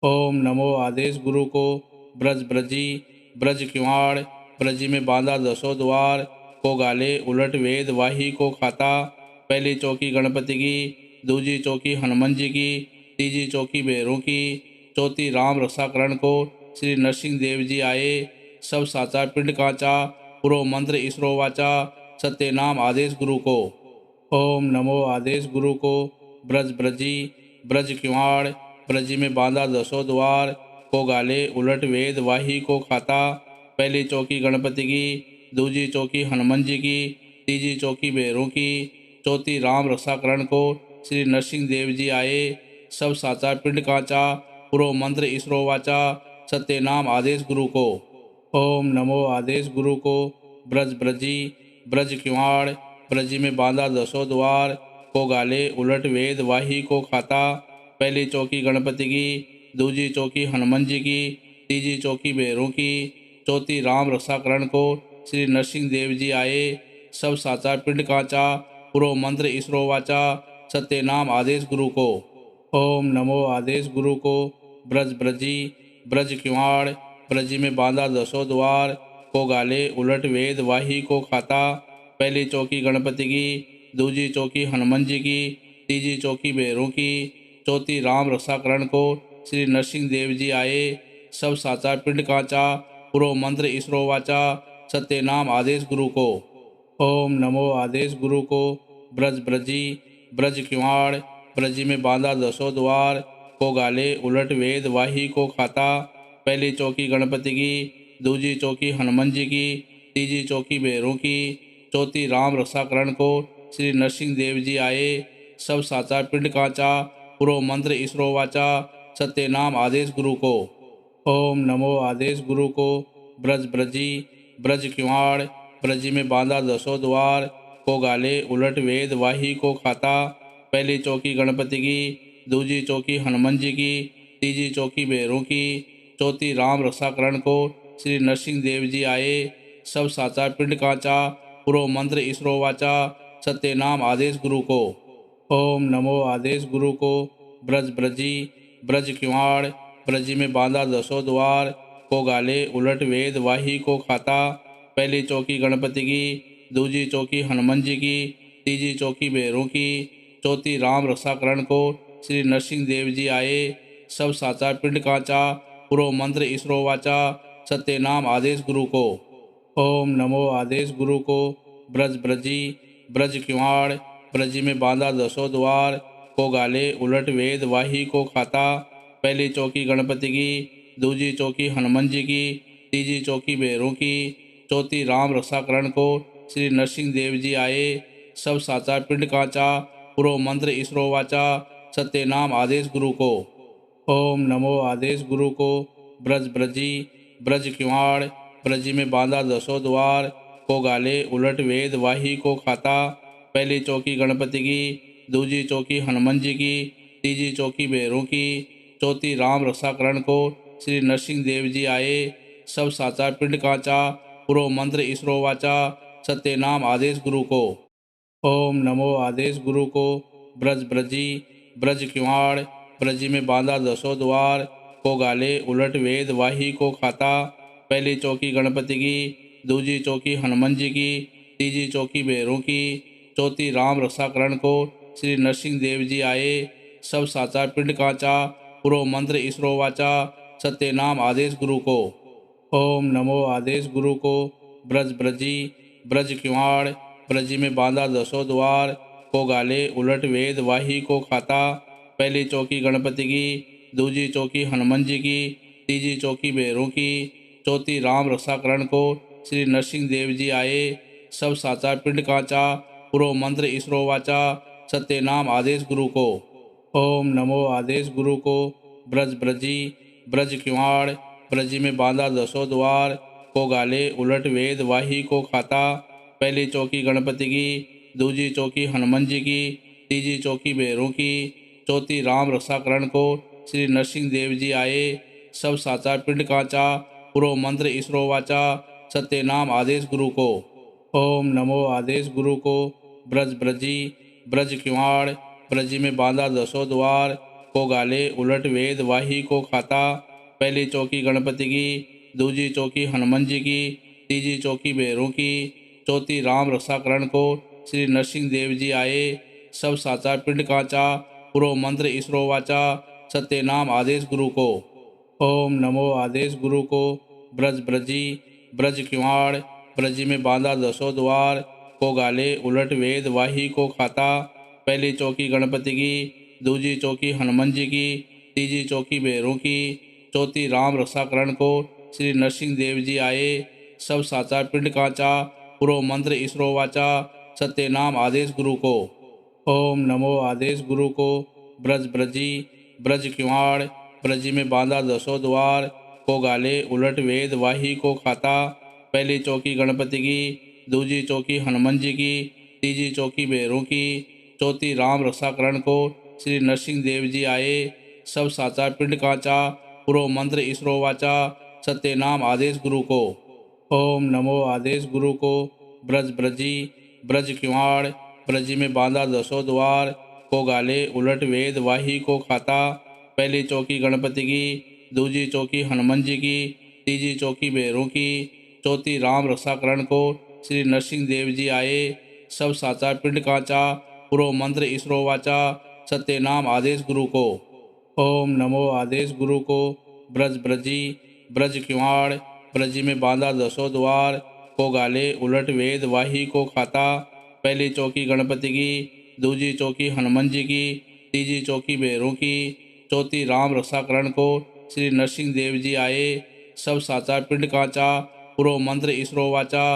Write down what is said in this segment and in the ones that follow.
ओम नमो आदेश गुरु को। ब्रज ब्रजी ब्रज किवाड़, ब्रज में बांधा दसों द्वार। को गाले उलट वेद वाही को खाता। पहली चौकी गणपति की, दूजी चौकी हनुमान जी की, तीजी चौकी भैरों की, चौथी राम रक्षाकरण को श्री नरसिंह देव जी आए। सब साचा पिंड काचा, पुरो मंत्र इसरो वाचा। सत्य नाम आदेश गुरु को। ओम नमो आदेश गुरु को। ब्रज ब्रजी ब्रज किवाड़, ब्रज में बांधा दसों द्वार। को गाले उलट वेद वाही को खाता। पहली चौकी गणपति की, दूजी चौकी हनुमान जी की, तीजी चौकी भैरों की, चौथी राम रक्षाकरण को श्री नरसिंह देव जी आए। सब साचा पिंड काचा, पुरो मंत्र इसरो वाचा। सत्य नाम आदेश गुरु को। ओम नमो आदेश गुरु को। ब्रज ब्रजी ब्रज किवाड़, ब्रज में बांधा दसों द्वार। को गाले उलट वेद वाही को खाता। पहली चौकी गणपति की, दूजी चौकी हनुमान जी की, तीजी चौकी भैरों की, चौथी राम रक्षाकरण को श्री नरसिंह देव जी आए। सब साचा पिंड काचा, पुरो मंत्र इसरो वाचा। सत्य नाम आदेश गुरु को। ओम नमो आदेश गुरु को। ब्रज ब्रजी ब्रज किवाड़, ब्रज में बांधा दसों द्वार। को गाले उलट वेद वाही को खाता। पहली चौकी गणपति की, दूजी चौकी हनुमान जी की, तीजी चौकी भैरों की, चौथी राम रक्षाकरण को श्री नरसिंह देव जी आए। सब साचा पिंड काचा, पुरो मंत्र इसरो वाचा। सत्य नाम आदेश गुरु को। ओम नमो आदेश गुरु को। ब्रज ब्रजी ब्रज किवाड़, ब्रज में बांधा दसों द्वार। को गाले उलट वेद वाही को खाता। पहली चौकी गणपति की, दूजी चौकी हनुमान जी की, तीजी चौकी भैरों की, चौथी राम रक्षाकरण को श्री नरसिंह देव जी आए। सब साचा पिंड काचा, पुरो मंत्र इसरो वाचा। सत्य नाम आदेश गुरु को। ओम नमो आदेश गुरु को। ब्रज ब्रजी ब्रज किवाड़, ब्रज में बांधा दसों द्वार। को गाले उलट वेद वाही को खाता। पहली चौकी गणपति की, दूजी चौकी हनुमान जी की, तीजी चौकी भैरों की, चौथी राम रक्षाकरण को श्री नरसिंह देव जी आए। सब साचा पिंड काचा, पुरो मंत्र इसरो वाचा। सत्य नाम आदेश गुरु को। ओम नमो आदेश गुरु को। ब्रज ब्रजी ब्रज किवाड़, ब्रज में बांधा दसों द्वार। को गाले उलट वेद वाही को खाता। पहली चौकी गणपति की, दूजी चौकी हनुमान जी की, तीजी चौकी भैरों की, चौथी राम रक्षाकरण को श्री नरसिंह देव जी आए। सब साचा पिंड काचा, पुरो मंत्र इसरो वाचा। सत्य नाम आदेश गुरु को। ओम नमो आदेश गुरु को। ब्रज ब्रजी ब्रज किवाड़, ब्रज में बांधा दसों द्वार। को गाले उलट वेद वाही को खाता। पहली चौकी गणपति की, दूजी चौकी हनुमान जी की, तीजी चौकी भैरों की, चौथी राम रक्षाकरण को श्री नरसिंह देव जी आए। सब साचा पिंड काचा, पुरो मंत्र इसरो वाचा। सत्य नाम आदेश गुरु को। ओम नमो आदेश गुरु को। ब्रज ब्रजी ब्रज किवाड़, ब्रज में बांधा दसों द्वार। को गाले उलट वेद वाही को खाता। पहली चौकी गणपति की, दूजी चौकी हनुमान जी की, तीजी चौकी भैरों की, चौथी राम रक्षाकरण को श्री नरसिंह देव जी आए। सब साचा पिंड काचा, पुरो मंत्र इसरो वाचा। सत्य नाम आदेश गुरु को। ओम नमो आदेश गुरु को। ब्रज ब्रजी ब्रज किवाड़, ब्रज में बांधा दसों द्वार। को गाले उलट वेद वाही को खाता। पहली चौकी गणपति की, दूजी चौकी हनुमान जी की, तीजी चौकी भैरों की, चौथी राम रक्षाकरण को श्री नरसिंह देव जी आए। सब साचा पिंड काचा, पुरो मंत्र इसरो वाचा। सत्य नाम आदेश गुरु को। ओम नमो आदेश गुरु को। ब्रज ब्रजी ब्रज किवाड़, ब्रज में बांधा दसों द्वार। को गाले उलट वेद वाही को खाता। पहली चौकी गणपति की, दूजी चौकी हनुमान जी की, तीजी चौकी भैरों की, चौथी राम रक्षाकरण को श्री नरसिंह देव जी आए। सब साचा पिंड काचा, पुरो मंत्र इसरो वाचा। सत्य नाम आदेश गुरु को। ओम नमो आदेश गुरु को। ब्रज ब्रजी ब्रज किवाड़, ब्रज में बांधा दसों द्वार। को गाले उलट वेद वाही को खाता। पहली चौकी गणपति की, दूजी चौकी हनुमान जी की, तीजी चौकी भैरों की, चौथी राम रक्षाकरण को श्री नरसिंह देव जी आए। सब साचा पिंड काचा, पुरो मंत्र इसरो वाचा। सत्य नाम आदेश गुरु को। ओम नमो आदेश गुरु को। ब्रज ब्रजी ब्रज किवाड़, ब्रज में बांधा दसों द्वार। को गाले उलट वेद वाही को खाता। पहली चौकी गणपति की, दूजी चौकी हनुमान जी की, तीजी चौकी भैरों की, चौथी राम रक्षाकरण को श्री नरसिंह देव जी आए। सब साचा पिंड कांचा, पुरो मंत्र इसरो वाचा, सत्य नाम आदेश गुरु को। ओम नमो आदेश गुरु को। ब्रज ब्रजी ब्रज किवाड़, ब्रजी में बांधा दसों द्वार, को गाले उलट वेद वाही को खाता। पहली चौकी गणपति की, दूजी चौकी हनुमान जी की, तीजी चौकी भैरों की, चौथी राम रक्षाकरण को श्री नरसिंह देव जी आए। सब साचा पिंड कांचा, पुरो मंत्र इसरो वाचा, सत्य नाम आदेश गुरु को। ओम नमो आदेश गुरु को। ब्रज ब्रजी ब्रज किवाड़, ब्रजी में बांधा दसों द्वार, को गाले उलट वेद वाही को खाता। पहली चौकी गणपति की, दूजी चौकी हनुमान जी की, तीजी चौकी भैरों की, चौथी राम रक्षाकरण को श्री नरसिंह देव जी आए। सब साचा पिंड कांचा, पुरो मंत्र इसरो वाचा, सत्य नाम आदेश गुरु को। ओम नमो आदेश गुरु को। ब्रज ब्रजी ब्रज किवाड़, ब्रजी में बांधा दसों द्वार, को गाले उलट वेद वाही को खाता। पहली चौकी गणपति की, दूजी चौकी हनुमान जी की, तीजी चौकी भैरों की, चौथी राम रक्षाकरण को श्री नरसिंह देव जी आए। सब साचा पिंड कांचा, पुरो मंत्र इसरो वाचा, सत्य नाम आदेश गुरु को। ओम नमो आदेश गुरु को। ब्रज ब्रजी ब्रज किवाड़, ब्रजी में बांधा दसों द्वार, को गाले उलट वेद वाही को खाता। पहली चौकी गणपति की, दूजी चौकी हनुमान जी की, तीजी चौकी भैरों की, चौथी राम रक्षाकरण को श्री नरसिंह देव जी आए। सब साचा पिंड कांचा, पुरो मंत्र इसरो वाचा,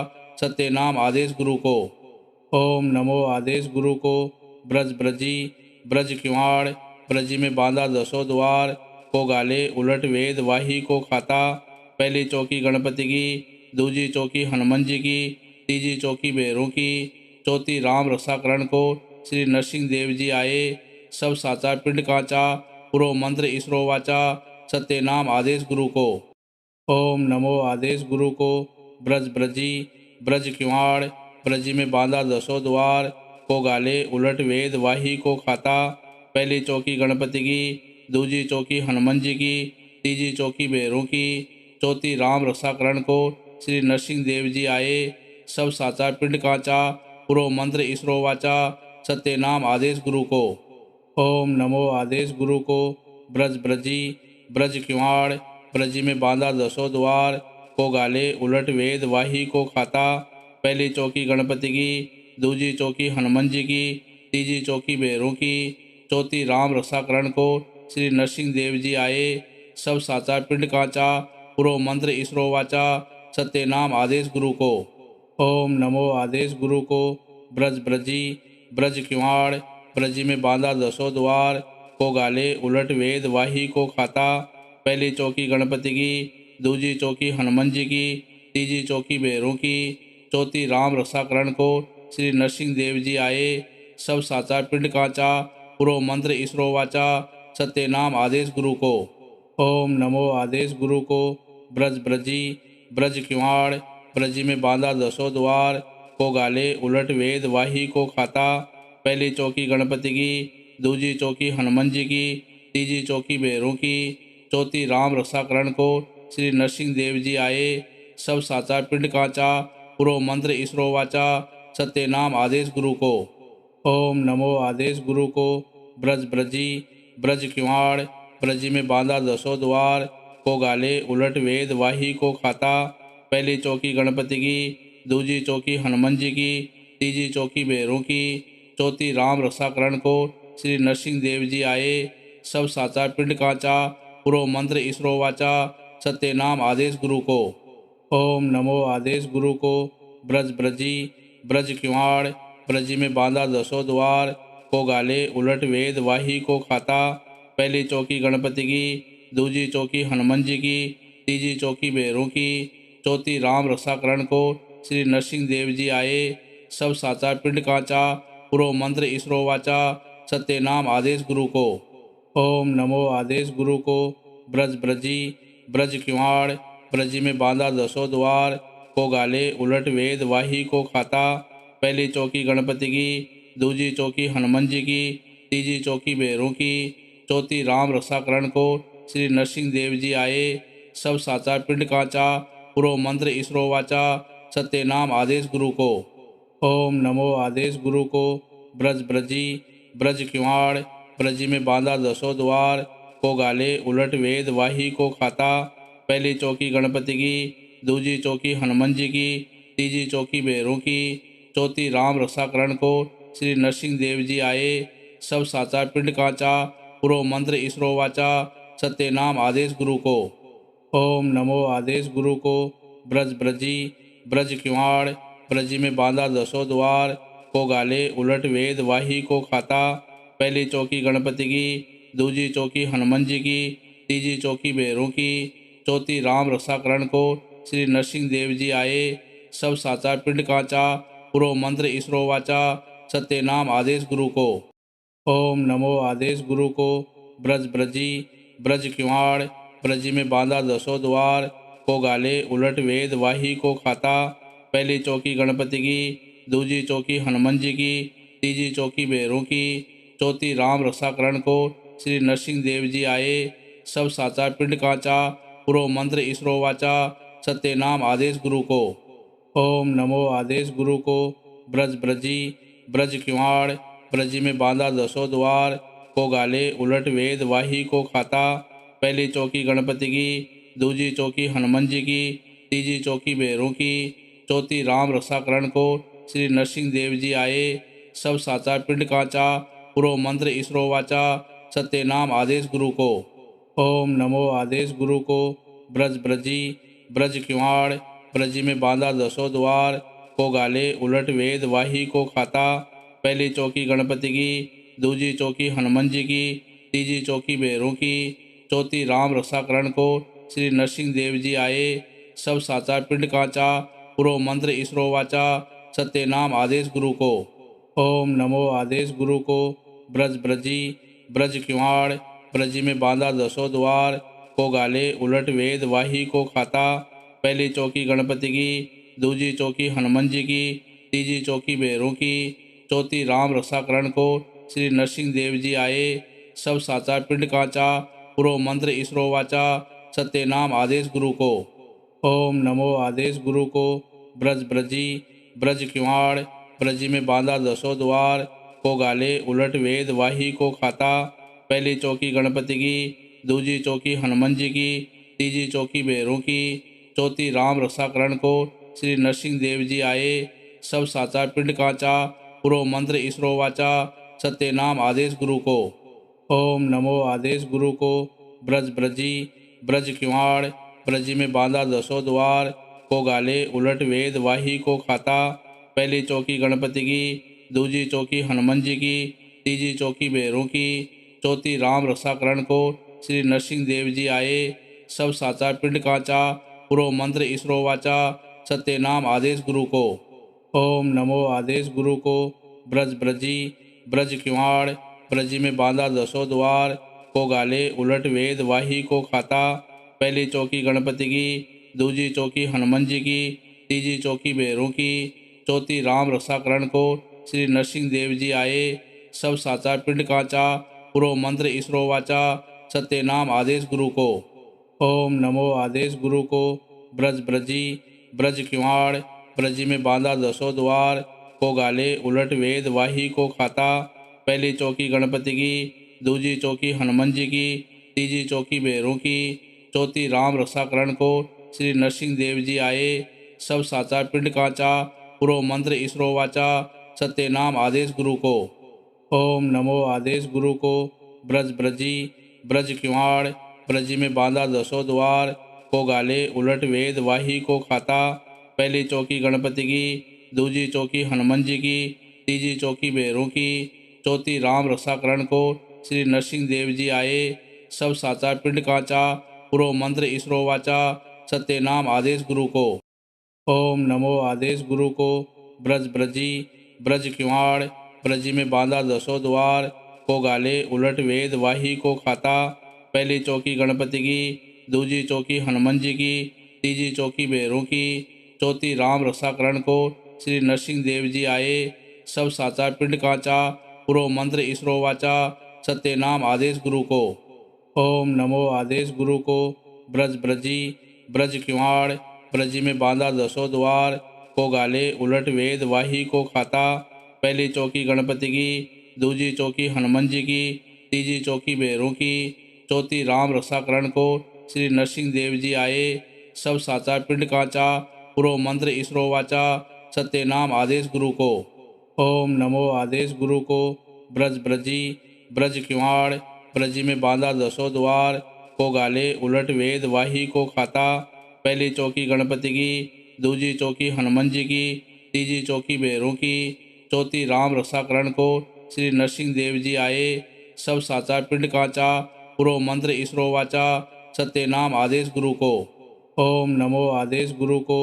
सत्य नाम आदेश गुरु को। ओम नमो आदेश गुरु को। ब्रज ब्रजी ब्रज किवाड़, ब्रजी में बांधा दसों द्वार, को गाले उलट वेद वाही को खाता। पहली चौकी गणपति की, दूजी चौकी हनुमान जी की, तीजी चौकी भैरों की, चौथी राम रक्षाकरण को श्री नरसिंह देव जी आए। सब साचा पिंड कांचा, पुरो मंत्र इसरो वाचा, सत्य नाम आदेश गुरु को। ओम नमो आदेश गुरु को। ब्रज ब्रजी ब्रज किवाड़, ब्रजी में बांधा दसों द्वार, को गाले उलट वेद वाही को खाता। पहली चौकी गणपति की, दूजी चौकी हनुमान जी की, तीजी चौकी भैरों की, चौथी राम रक्षाकरण को श्री नरसिंह देव जी आए। सब साचा पिंड कांचा, पुरो मंत्र इसरो वाचा, सत्य नाम आदेश गुरु को। ओम नमो आदेश गुरु को। ब्रज ब्रजी ब्रज किवाड़, ब्रजी में बांधा दसों द्वार, को गाले उलट वेद वाही को खाता। पहली चौकी गणपति की, दूजी चौकी हनुमान जी की, तीजी चौकी भैरों की, चौथी राम रक्षाकरण को श्री नरसिंह देव जी आए। सब साचा पिंड कांचा, पुरो मंत्र इसरो वाचा, सत्य नाम आदेश गुरु को। ओम नमो आदेश गुरु को। ब्रज ब्रजी ब्रज किवाड़, ब्रजी में बांधा दसों द्वार, को गाले उलट वेद वाही को खाता। पहली चौकी गणपति की, दूजी चौकी हनुमान जी की, तीजी चौकी भैरों की, चौथी राम रक्षाकरण को श्री नरसिंह देव जी आए। सब साचा पिंड कांचा, पुरो मंत्र इसरो वाचा, सत्य नाम आदेश गुरु को। ओम नमो आदेश गुरु को। ब्रज ब्रजी ब्रज किवाड़, ब्रजी में बांधा दसों द्वार, को गाले उलट वेद वाही को खाता। पहली चौकी गणपति की, दूजी चौकी हनुमान जी की, तीजी चौकी भैरों की, चौथी राम रक्षाकरण को श्री नरसिंह देव जी आए। सब साचा पिंड कांचा, पुरो मंत्र इसरो वाचा, सत्य नाम आदेश गुरु को। ओम नमो आदेश गुरु को। ब्रज ब्रजी ब्रज किवाड़, ब्रजी में बांधा दसों द्वार, को गाले उलट वेद वाही को खाता। पहली चौकी गणपति की, दूजी चौकी हनुमान जी की, तीजी चौकी भैरों की, चौथी राम रक्षाकरण को श्री नरसिंह देव जी आए। सब साचा पिंड कांचा, पुरो मंत्र इसरो वाचा, सत्य नाम आदेश गुरु को। ओम नमो आदेश गुरु को। ब्रज ब्रजी ब्रज किवाड़, ब्रजी में बांधा दसों द्वार, को गाले उलट वेद वाही को खाता। पहली चौकी गणपति की, दूजी चौकी हनुमान जी की, तीजी चौकी भैरों की, चौथी राम रक्षाकरण को श्री नरसिंह देव जी आए। सब साचा पिंड कांचा, पुरो मंत्र इसरो वाचा, सत्य नाम आदेश गुरु को। ओम नमो आदेश गुरु को। ब्रज ब्रजी ब्रज किवाड़, ब्रजी में बांधा दसों द्वार, को गाले उलट वेद वाही को खाता। पहली चौकी गणपति की, दूजी चौकी हनुमान जी की, तीजी चौकी भैरों की, चौथी राम रक्षाकरण को श्री नरसिंह देव जी आए। सब साचा पिंड कांचा पुरो मंत्र इसरो वाचा सत्य नाम आदेश गुरु को। ओम नमो आदेश गुरु को। ब्रज ब्रजी ब्रज किवाड़ ब्रजी में बांधा दसों द्वार को गाले उलट वेद वाही को खाता। पहली चौकी गणपति की, दूजी चौकी हनुमान जी की, तीजी चौकी भैरों की, चौथी राम रक्षाकरण को श्री नरसिंह देव जी आए। सब साचा पिंड कांचा पुरो मंत्र इसरो वाचा सत्य नाम आदेश गुरु को। ओम नमो आदेश गुरु को। ब्रज ब्रजी ब्रज किवाड़ ब्रजी में बांधा दसों द्वार को गाले उलट वेद वाही को खाता। पहली चौकी गणपति की, दूजी चौकी हनुमान जी की, तीजी चौकी भैरों की, चौथी राम रक्षाकरण को श्री नरसिंह देव जी आए। सब साचा पिंड कांचा पुरो मंत्र इसरो वाचा सत्य नाम आदेश गुरु को। ओम नमो आदेश गुरु को। ब्रज ब्रजी ब्रज किवाड़ ब्रजी में बांधा दसों द्वार को गाले उलट वेद वाही को खाता। पहली चौकी गणपति की, दूजी चौकी हनुमान जी की, तीजी चौकी भैरों की, चौथी राम रक्षाकरण को श्री नरसिंह देव जी आए। सब साचा पिंड कांचा पुरो मंत्र इसरो वाचा सत्य नाम आदेश गुरु को। ओम नमो आदेश गुरु को। ब्रज ब्रजी ब्रज किवाड़ ब्रजी में बांधा दसों द्वार को गाले उलट वेद वाही को खाता। पहली चौकी गणपति की, दूजी चौकी हनुमान जी की, तीजी चौकी भैरों की, चौथी राम रक्षाकरण को श्री नरसिंह देव जी आए। सब साचा पिंड कांचा पुरो मंत्र इसरो वाचा सत्य नाम आदेश गुरु को। ओम नमो आदेश गुरु को। ब्रज ब्रजी ब्रज किवाड़ ब्रजी में बांधा दसों द्वार को गाले उलट वेद वाही को खाता। पहली चौकी गणपति की, दूजी चौकी हनुमान जी की, तीजी चौकी भैरों की, चौथी राम रक्षाकरण को श्री नरसिंह देव जी आए। सब साचा पिंड कांचा पुरो मंत्र इसरो वाचा सत्य नाम आदेश गुरु को। ओम नमो आदेश गुरु को। ब्रज ब्रजी ब्रज किवाड़ ब्रजी में बांधा दसों द्वार को गाले उलट वेद वाही को खाता। पहली चौकी गणपति की, दूजी चौकी हनुमान जी की, तीजी चौकी भैरों की, चौथी राम रक्षाकरण को श्री नरसिंह देव जी आए। सब साचा पिंड कांचा पुरो मंत्र इसरो वाचा सत्य नाम आदेश गुरु को। ओम नमो आदेश गुरु को। ब्रज ब्रजी ब्रज किवाड़ ब्रजी में बांधा दसों द्वार को गाले उलट वेद वाही को खाता। पहली चौकी गणपति की, दूजी चौकी हनुमान जी की, तीजी चौकी भैरों की, चौथी राम रक्षाकरण को श्री नरसिंह देव जी आए। सब साचा पिंड कांचा पुरो मंत्र इसरो वाचा सत्य नाम आदेश गुरु को। ओम नमो आदेश गुरु को। ब्रज ब्रजी ब्रज किवाड़ ब्रजी में बांधा दसों द्वार को गाले उलट वेद वाही को खाता। पहली चौकी गणपति की, दूजी चौकी हनुमान जी की, तीजी चौकी भैरों की, चौथी राम रक्षाकरण को श्री नरसिंह देव जी आए। सब साचा पिंड कांचा पुरो मंत्र इसरो वाचा सत्य नाम आदेश गुरु को। ओम नमो आदेश गुरु को। ब्रज ब्रजी ब्रज किवाड़ ब्रजी में बांधा दसों द्वार को गाले उलट वेद वाही को खाता। पहली चौकी गणपति की, दूजी चौकी हनुमान जी की, तीजी चौकी भैरों की, चौथी राम रक्षाकरण को श्री नरसिंह देव जी आए। सब साचा पिंड कांचा पुरो मंत्र इसरो वाचा सत्य नाम आदेश गुरु को। ओम नमो आदेश गुरु को। ब्रज ब्रजी ब्रज किवाड़ ब्रजी में बांधा दसों द्वार को गाले उलट वेद वाही को खाता। पहली चौकी गणपति की, दूजी चौकी हनुमान जी की, तीजी चौकी भैरों की, चौथी राम रक्षाकरण को श्री नरसिंह देव जी आए। सब साचा पिंड कांचा पुरो मंत्र इसरो वाचा सत्य नाम आदेश गुरु को। ओम नमो आदेश गुरु को। ब्रज ब्रजी ब्रज किवाड़ ब्रजी में बांधा दसों द्वार को गाले उलट वेद वाही को खाता। पहली चौकी गणपति की, दूजी चौकी हनुमान जी की, तीजी चौकी भैरों की, चौथी राम रक्षाकरण को श्री नरसिंह देव जी आए। सब साचा पिंड कांचा पुरो मंत्र इसरो वाचा सत्य नाम आदेश गुरु को। ओम नमो आदेश गुरु को। ब्रज ब्रजी ब्रज किवाड़ ब्रजी में बांधा दसों द्वार को गाले उलट वेद वाही को खाता। पहली चौकी गणपति की, दूजी चौकी हनुमान जी की, तीजी चौकी भैरों की, चौथी राम रक्षाकरण को श्री नरसिंह देव जी आए। सब साचा पिंड कांचा पुरो मंत्र इसरो वाचा सत्यनाम आदेश गुरु को। ओम नमो आदेश गुरु को। ब्रज ब्रजी ब्रज किवाड़ ब्रजी में बांधा दसों द्वार, को गाले उलट वेद वाही को खाता। पहली चौकी गणपति की, दूजी चौकी हनुमान जी की, तीजी चौकी भैरों की, चौथी राम रक्षाकरण को श्री नरसिंह देव जी आए। सब साचा पिंड कांचा, पुरो मंत्र इसरो वाचा, सत्यनाम आदेश गुरु को। ओम नमो आदेश गुरु को। ब्रज ब्रजी ब्रज किवाड़ ब्रजी में बांधा दसों द्वार, को गाले उलट वेद वाही को खाता। पहली चौकी गणपति की, दूजी चौकी हनुमान जी की, तीजी चौकी भैरों की, चौथी राम रक्षाकरण को श्री नरसिंह देव जी आए। सब साचा पिंड कांचा, पुरो मंत्र इसरो वाचा, सत्यनाम आदेश गुरु को। ओम नमो आदेश गुरु को।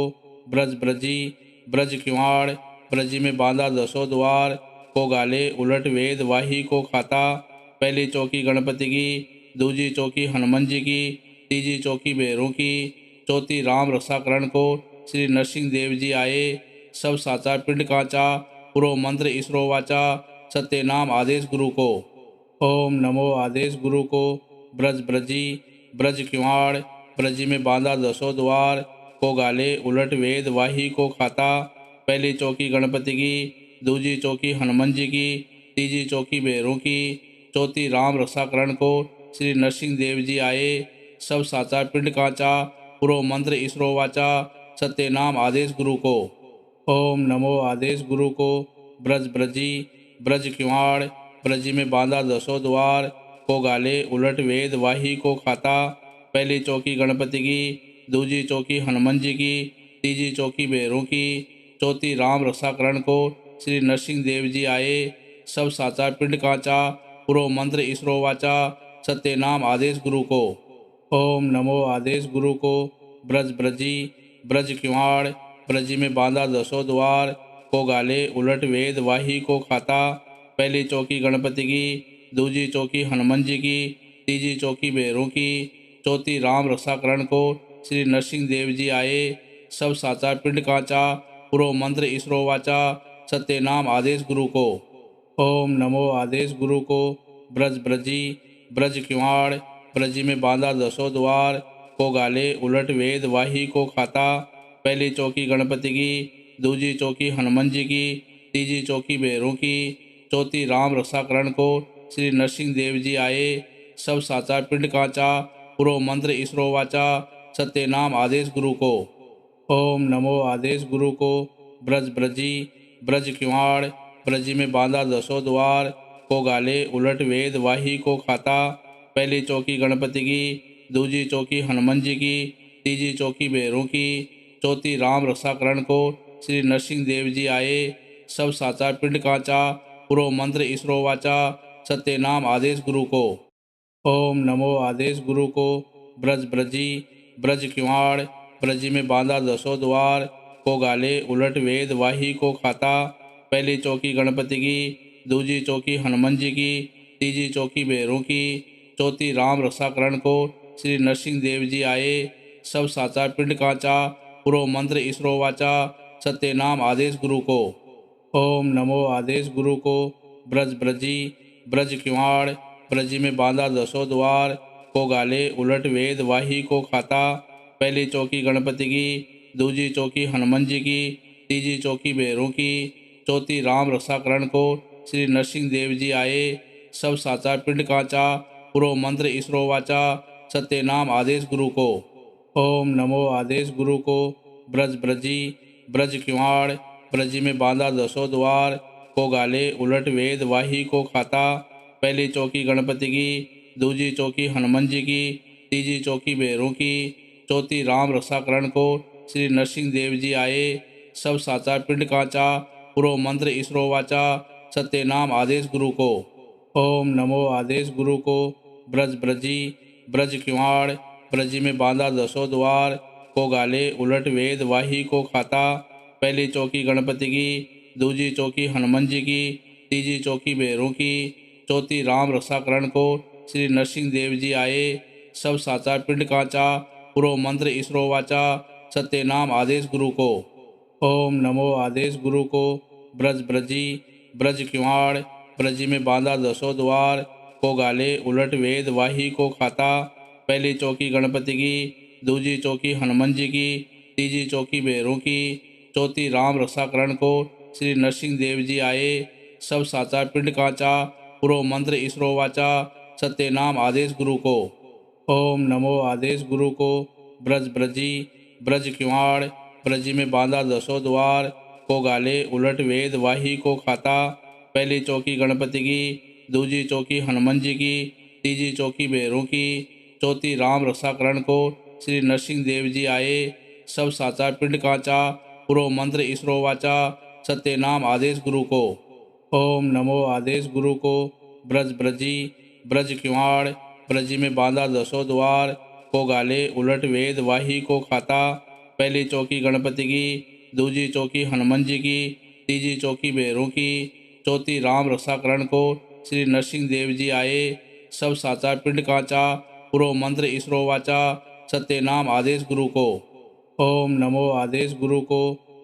ब्रज ब्रजी ब्रज किवाड़ ब्रजी में बांधा दसों द्वार, को गाले उलट वेद वाही को खाता। पहली चौकी गणपति की, दूजी चौकी हनुमान जी की, तीजी चौकी भैरों की, चौथी राम रक्षाकरण को श्री नरसिंह देव जी आए। सब साचा पिंड कांचा, पुरो मंत्र इसरो वाचा, सत्यनाम आदेश गुरु को। ओम नमो आदेश गुरु को। ब्रज ब्रजी ब्रज किवाड़ ब्रजी में बांधा दसों द्वार, को गाले उलट वेद वाही को खाता। पहली चौकी गणपति की, दूजी चौकी हनुमान जी की, तीजी चौकी भैरों की, चौथी राम रक्षाकरण को श्री नरसिंह देव जी आए। सब साचा पिंड कांचा, पुरो मंत्र इसरो वाचा, सत्यनाम आदेश गुरु को। ओम नमो आदेश गुरु को। ब्रज ब्रजी ब्रज किवाड़ ब्रजी में बांधा दसों द्वार, को गाले उलट वेद वाही को खाता। पहली चौकी गणपति की, दूजी चौकी हनुमान जी की, तीजी चौकी भैरों की, चौथी राम रक्षाकरण को श्री नरसिंह देव जी आए। सब साचा पिंड कांचा, पुरो मंत्र इसरो वाचा, सत्यनाम आदेश गुरु को। ओम नमो आदेश गुरु को। ब्रज ब्रजी ब्रज किवाड़ ब्रजी में बांधा दसों द्वार, को गाले उलट वेद वाही को खाता। पहली चौकी गणपति की, दूजी चौकी हनुमान जी की, तीजी चौकी भैरों की, चौथी राम रक्षाकरण को श्री नरसिंह देव जी आए। सब साचा पिंड कांचा, पुरो मंत्र इसरो वाचा, सत्यनाम आदेश गुरु को। ओम नमो आदेश गुरु को। ब्रज ब्रजी ब्रज किवाड़ ब्रजी में बांधा दसों द्वार, को गाले उलट वेद वाही को खाता। पहली चौकी गणपति की, दूजी चौकी हनुमान जी की, तीजी चौकी भैरों की, चौथी राम रक्षाकरण को श्री नरसिंह देव जी आए। सब साचा पिंड कांचा, पुरो मंत्र इसरो वाचा, सत्यनाम आदेश गुरु को। ओम नमो आदेश गुरु को। ब्रज ब्रजी ब्रज किवाड़ ब्रजी में बांधा दसों द्वार, को गाले उलट वेद वाही को खाता। पहली चौकी गणपति की, दूजी चौकी हनुमान जी की, तीजी चौकी भैरों की, चौथी राम रक्षाकरण को श्री नरसिंह देव जी आए। सब साचा पिंड कांचा, पुरो मंत्र इसरो वाचा, सत्यनाम आदेश गुरु को। ओम नमो आदेश गुरु को। ब्रज ब्रजी ब्रज किवाड़ ब्रजी में बांधा दसों द्वार, को गाले उलट वेद वाही को खाता। पहली चौकी गणपति की, दूजी चौकी हनुमान जी की, तीजी चौकी भैरों की, चौथी राम रक्षाकरण को श्री नरसिंह देव जी आए। सब साचा पिंड कांचा, पुरो मंत्र इसरो वाचा, सत्यनाम आदेश गुरु को। ओम नमो आदेश गुरु को। ब्रज ब्रजी ब्रज किवाड़ ब्रजी में बांधा दसों द्वार, को गाले उलट वेद वाही को खाता। पहली चौकी गणपति की, दूजी चौकी हनुमान जी की, तीजी चौकी भैरों की, चौथी राम रक्षाकरण को श्री नरसिंह देव जी आए। सब साचा पिंड कांचा, पुरो मंत्र इसरो वाचा, सत्यनाम आदेश गुरु को। ओम नमो आदेश गुरु को। ब्रज ब्रजी ब्रज किवाड़ ब्रजी में बांधा दसों द्वार, को गाले उलट वेद वाही को खाता। पहली चौकी गणपति की, दूजी चौकी हनुमान जी की, तीजी चौकी भैरों की, चौथी राम रक्षाकरण को श्री नरसिंह देव जी आए। सब साचा पिंड कांचा, पुरो मंत्र इसरो वाचा, सत्यनाम आदेश गुरु को। ओम नमो आदेश गुरु को। ब्रज ब्रजी ब्रज किवाड़ ब्रजी में बांधा दसों द्वार, को गाले उलट वेद वाही को खाता। पहली चौकी गणपति की, दूजी चौकी हनुमान जी की, तीजी चौकी भैरों की, चौथी राम रक्षाकरण को श्री नरसिंह देव जी आए। सब साचा पिंड कांचा, पुरो मंत्र इसरो वाचा, सत्यनाम आदेश गुरु को। ओम नमो आदेश गुरु को। ब्रज ब्रजी ब्रज किवाड़ ब्रजी में बांधा दसों द्वार, को गाले उलट वेद वाही को खाता। पहली चौकी गणपति की, दूजी चौकी हनुमान जी की, तीजी चौकी भैरों की, चौथी राम रक्षाकरण को श्री नरसिंह देव जी आए। सब साचा पिंड कांचा, पुरो मंत्र इसरो वाचा, सत्य नाम आदेश गुरु को। ओम नमो आदेश गुरु को। ब्रज ब्रजी ब्रज किवाड़, ब्रजी में बांधा दसों द्वार, को गाले उलट वेद वाही को खाता। पहली चौकी गणपति की, दूजी चौकी हनुमान जी की, तीजी चौकी भैरों की, चौथी राम रक्षाकरण को श्री नरसिंह देव जी आए। सब साचा पिंड कांचा, पुरो मंत्र इसरो वाचा, सत्य नाम आदेश गुरु को। ओम नमो आदेश गुरु को। ब्रज ब्रजी ब्रज किवाड़, ब्रजी में बांधा दसों द्वार, को गाले उलट वेद वाही को खाता। पहली चौकी गणपति की, दूजी चौकी हनुमान जी की, तीजी चौकी भैरों की, चौथी राम रक्षाकरण को श्री नरसिंह देव जी आए। सब साचा पिंड कांचा, पुरो मंत्र इसरो वाचा, सत्य नाम आदेश गुरु को। ओम नमो आदेश गुरु को।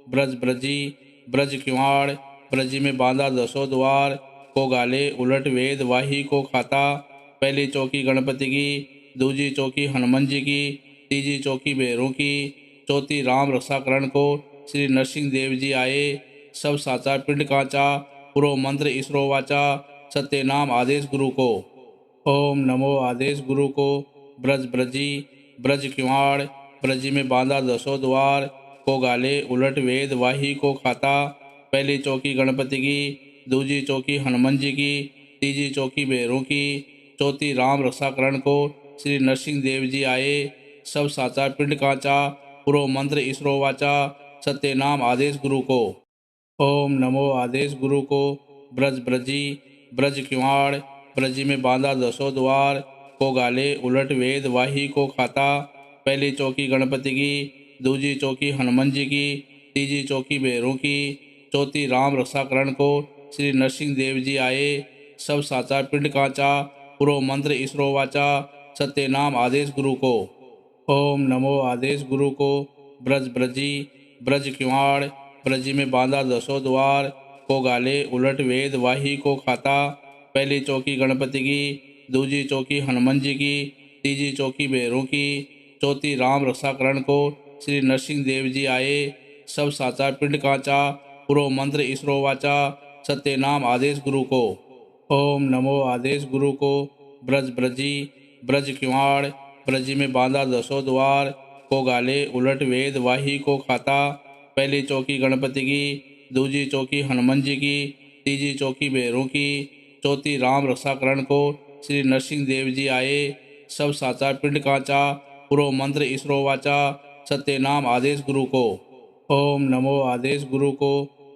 ब्रज ब्रजी ब्रज किवाड़, ब्रजी में बांधा दसों द्वार, को गाले उलट वेद वाही को खाता। पहली चौकी गणपति की, दूजी चौकी हनुमान जी की, तीजी चौकी भैरों की, चौथी राम रक्षाकरण को श्री नरसिंह देव जी आए। सब साचा पिंड कांचा, पुरो मंत्र इसरो वाचा, सत्य नाम आदेश गुरु को। ओम नमो आदेश गुरु को। ब्रज ब्रजी ब्रज किवाड़, ब्रजी में बांधा दसों द्वार, को गाले उलट वेद वाही को खाता। पहली चौकी गणपति की, दूजी चौकी हनुमान जी की, तीजी चौकी भैरों की, चौथी राम रक्षाकरण को श्री नरसिंह देव जी आए। सब साचा पिंड कांचा, पुरो मंत्र इसरो वाचा, सत्य नाम आदेश गुरु को। ओम नमो आदेश गुरु को। ब्रज ब्रजी ब्रज किवाड़, ब्रजी में बांधा दसों द्वार, को गाले उलट वेद वाही को खाता। पहली चौकी गणपति की, दूजी चौकी हनुमान जी की, तीजी चौकी भैरों की, चौथी राम रक्षाकरण को श्री नरसिंह देव जी आए। सब साचा पिंड कांचा, पुरो मंत्र इसरो वाचा, सत्य नाम आदेश गुरु को। ओम नमो आदेश गुरु को। ब्रज ब्रजी ब्रज किवाड़, ब्रजी में बांधा दसों द्वार, को गाले उलट वेद वाही को खाता। पहली चौकी गणपति की, दूजी चौकी हनुमान जी की, तीजी चौकी भैरों की, चौथी राम रक्षाकरण को श्री नरसिंह देव जी आए। सब साचा पिंड कांचा, पुरो मंत्र इसरो वाचा, सत्य नाम आदेश गुरु को। ओम नमो आदेश गुरु को। ब्रज ब्रजी ब्रज किवाड़, ब्रजी में बांधा दसों द्वार, को गाले उलट वेद वाही को खाता। पहली चौकी गणपति की, दूजी चौकी हनुमान जी की, तीजी चौकी भैरों की, चौथी राम रक्षाकरण को श्री नरसिंह देव जी आए। सब साचा पिंड कांचा, पुरो मंत्र इसरो वाचा, सत्य नाम आदेश गुरु को। ओम नमो आदेश गुरु को।